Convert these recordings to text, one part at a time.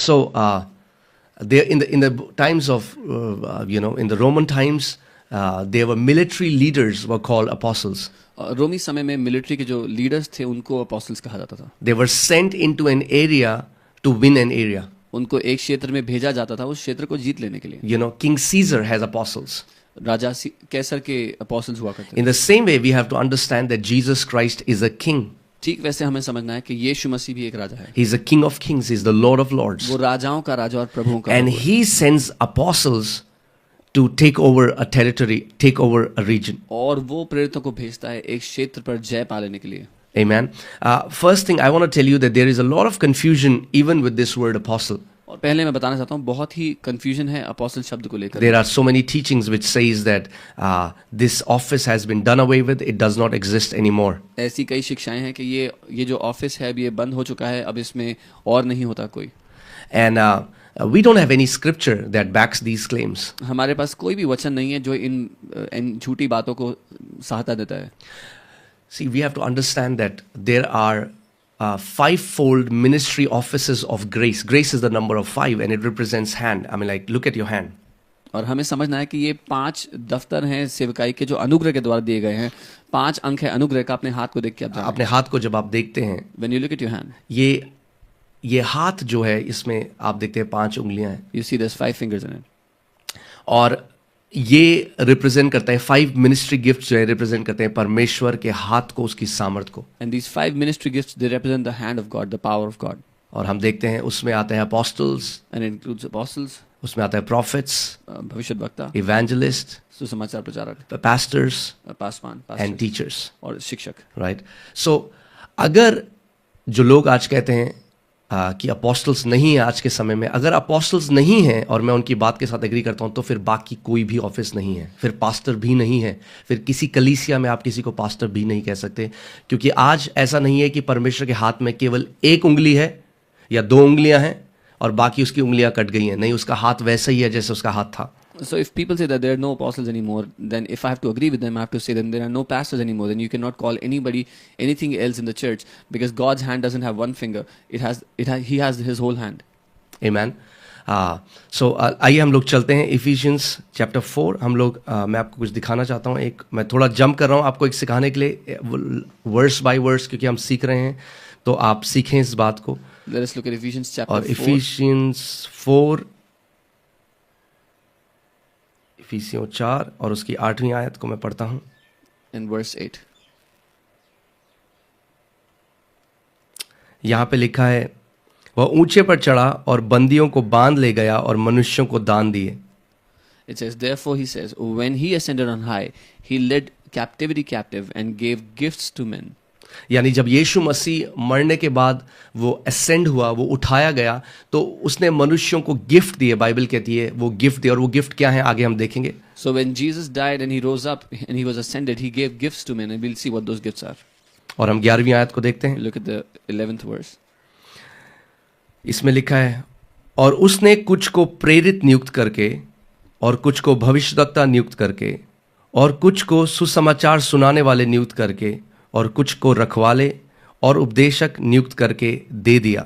So there in the times of in the Roman times, there were military leaders were called apostles. रोमी समय में military के जो leaders थे उनको apostles कहा जाता था. They were sent into an area to win an area. उनको एक क्षेत्र में भेजा जाता था उस क्षेत्र को जीत लेने के लिए. King Caesar has apostles. राजा कैसर के अपोस्टल्स हुआ करते थे. In the same way, we have to understand that Jesus Christ is a king. ठीक वैसे हमें समझना है कि यीशु मसीह भी एक राजा है. He is the King of Kings. He is the Lord of Lords. वो राजाओं का राजा और प्रभुओं का. And he sends apostles to take over a territory, take over a region. और वो प्रेरितों को भेजता है एक क्षेत्र पर जय पा लेने के लिए. Amen. First thing I want to tell you that there is a lot of confusion even with this word apostle. और पहले मैं बताना चाहता हूँ बहुत ही कंफ्यूजन है अपोस्टल शब्द को लेकर. There are so many teachings which says that this office has been done away with. It does not exist anymore. ऐसी कई शिक्षाएं हैं कि ये जो ऑफिस है अब ये बंद हो चुका है, अब इसमें और नहीं होता कोई. And we don't have any scripture that backs these claims. हमारे पास कोई भी वचन नहीं है जो इन झूठी बातों को सहायता देता है. See, we have to understand that there are fivefold ministry offices of grace. Grace is the number of 5 and it represents hand. I mean, like, look at your hand. और हमें समझना है कि ये 5 दफ्तर हैं सेवकाई के जो अनुग्रह के द्वारा दिए गए हैं. 5 अंक है अनुग्रह का. अपने हाथ को देख के आप अपने हाथ को जब आप देखते हैं, When you look at your hand, ये हाथ जो है इसमें आप देखते हैं 5 उंगलियां हैं. You see there's 5 fingers in it. और ये रिप्रेजेंट करता है 5 मिनिस्ट्री गिफ्ट्स जो है रिप्रेजेंट करते हैं परमेश्वर के हाथ को, उसकी सामर्थ को. And these 5 ministry gifts they represent the hand of God, the power of God. और हम देखते हैं उसमें आता है apostles, And it includes apostles, उसमें आता है prophets, भविष्यद्वक्ता, evangelist, सुसमाचार प्रचारक, pastors पासवान, and teachers. और शिक्षक. Right? So अगर जो लोग आज कहते हैं कि apostles नहीं है आज के समय में, अगर apostles नहीं है और मैं उनकी बात के साथ एग्री करता हूं, तो फिर बाकी कोई भी ऑफिस नहीं है, फिर पास्टर भी नहीं है, फिर किसी कलीसिया में आप किसी को पास्टर भी नहीं कह सकते. क्योंकि आज ऐसा नहीं है कि परमेश्वर के हाथ में केवल 1 उंगली है या 2 उंगलियां हैं और बाकी उसकी उंगलियां कट गई हैं. नहीं, उसका हाथ वैसा ही है जैसे उसका हाथ था. So if people say that there are no apostles anymore, then if I have to agree with them, I have to say that there are no pastors anymore. Then you cannot call anybody anything else in the church because God's hand doesn't have one finger. He has his whole hand. Amen. So आइए हम लोग चलते हैं Ephesians chapter 4. हम लोग मैं आपको कुछ दिखाना चाहता हूँ. मैं थोड़ा जंप कर रहा हूँ आपको एक सिखाने के लिए वर्स बाय वर्स, क्योंकि हम सीख रहे हैं तो आप सीखें इस बात को. Let us look at Ephesians chapter 4. और Ephesians 4 इफिसियों 4 और उसकी 8वीं आयत को मैं पढ़ता हूं. In verse 8. यहां पे लिखा है, वह ऊंचे पर चढ़ा और बंदियों को बांध ले गया और मनुष्यों को दान दिए. It says, therefore he says, when he ascended on high, he led captivity captive and gave gifts to men. यानी जब यीशु मसीह मरने के बाद वो असेंड हुआ, वो उठाया गया, तो उसने मनुष्यों को गिफ्ट दिए. बाइबल कहती है वो गिफ्ट दिए, और वो गिफ्ट क्या है आगे हम देखेंगे. So when Jesus died and he rose up and he was ascended, he gave gifts to men, and we'll see what those gifts are. और हम 11वीं आयत को देखते हैं. Look at the 11th verse. इसमें लिखा है, और उसने कुछ को प्रेरित नियुक्त करके, और कुछ को भविष्यद्वक्ता नियुक्त करके, और कुछ को सुसमाचार सुनाने वाले नियुक्त करके, और कुछ को रखवाले और उपदेशक नियुक्त करके दे दिया.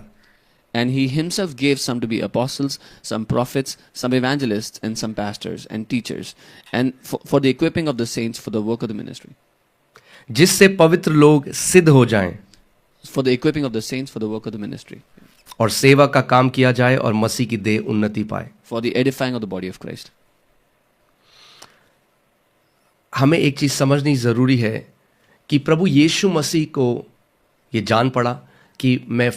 And he himself gave some to be apostles, some prophets, some evangelists, and some pastors and teachers, and for the equipping of the saints for the work of the ministry. जिससे पवित्र लोग सिद्ध हो जाएं. For the equipping of the saints for the work of the ministry. और सेवा का काम किया जाए और मसीह की देह उन्नति पाए. For the edifying of the body of Christ. हमें एक चीज समझनी जरूरी है कि प्रभु यीशु मसीह को ये जान पड़ा कि मैं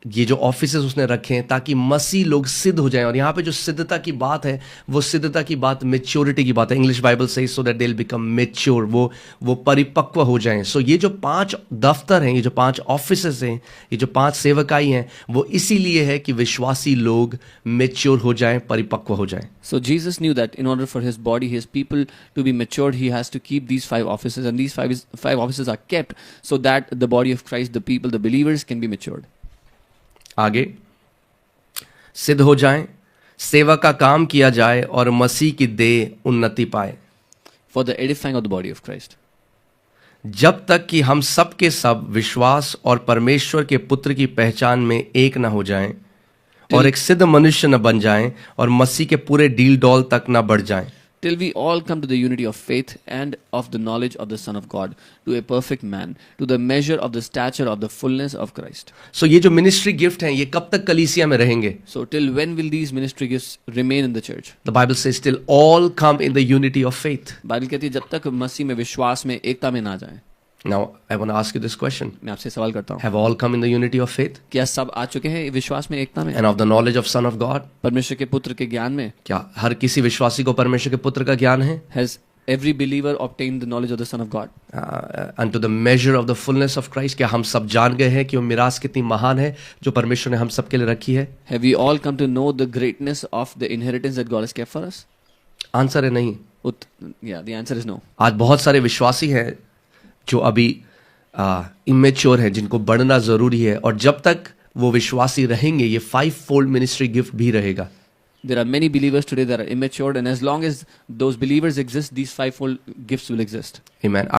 ये जो ऑफिसेस उसने रखे हैं ताकि मसीह लोग सिद्ध हो जाएं. और यहाँ पे जो सिद्धता की बात है, वो सिद्धता की बात मैच्योरिटी की बात है. इंग्लिश बाइबल से so that they will become mature, वो परिपक्व हो जाएं. सो ये जो 5 दफ्तर हैं, ये जो 5 ऑफिसेस हैं, ये जो 5 सेवकाई हैं, वो इसीलिए है कि विश्वासी लोग मैच्योर हो जाएं, परिपक्व हो जाएं. So Jesus knew that in order for his body, his people to be matured, he has to keep these 5 offices, and these 5 offices are kept so that the body of Christ, the people, the believers can be matured. आगे, सिद्ध हो जाएं, सेवा का काम किया जाए और मसीह की देह उन्नति पाए. For the edifying of the body of Christ. जब तक कि हम सब के सब विश्वास और परमेश्वर के पुत्र की पहचान में एक न हो जाएं और एक सिद्ध मनुष्य न बन जाएं और मसीह के पूरे डील डॉल तक न बढ़ जाएं। till we all come to the unity of faith and of the knowledge of the Son of God, to a perfect man, to the measure of the stature of the fullness of Christ. सो ये जो ministry gift हैं ये कब तक कलीसिया में रहेंगे? So till when will these ministry gifts remain in the church? The Bible says till all come in the unity of faith. Bible कहती है जब तक मसीह में विश्वास में एकता में ना जाए। Now I want to ask you this question, मैं आपसे सवाल करता हूँ, have all come in the unity of faith क्या सब आ चुके हैं विश्वास में एकता में and of the knowledge of son of God? परमेश्वर के पुत्र के ज्ञान में? क्या हर किसी विश्वासी को परमेश्वर के पुत्र का ज्ञान है? Has every believer obtained the knowledge of the Son of God? unto the measure of the fullness of Christ? क्या हम सब जान गए हैं कि वो मिरास कितनी महान है जो परमेश्वर ने हम सब के लिए रखी है? Have we all come to know the greatness of the inheritance that God has kept for us? Answer है नहीं। Yeah, the answer is no. आज बहुत सारे विश्वासी हैं जो अभी इमेच्योर हैं, जिनको बढ़ना जरूरी है, और जब तक वो विश्वासी रहेंगे ये 5-fold मिनिस्ट्री गिफ्ट भी रहेगा। There are many believers today that are immature, and as long as those believers exist, these 5-fold gifts will exist. Amen.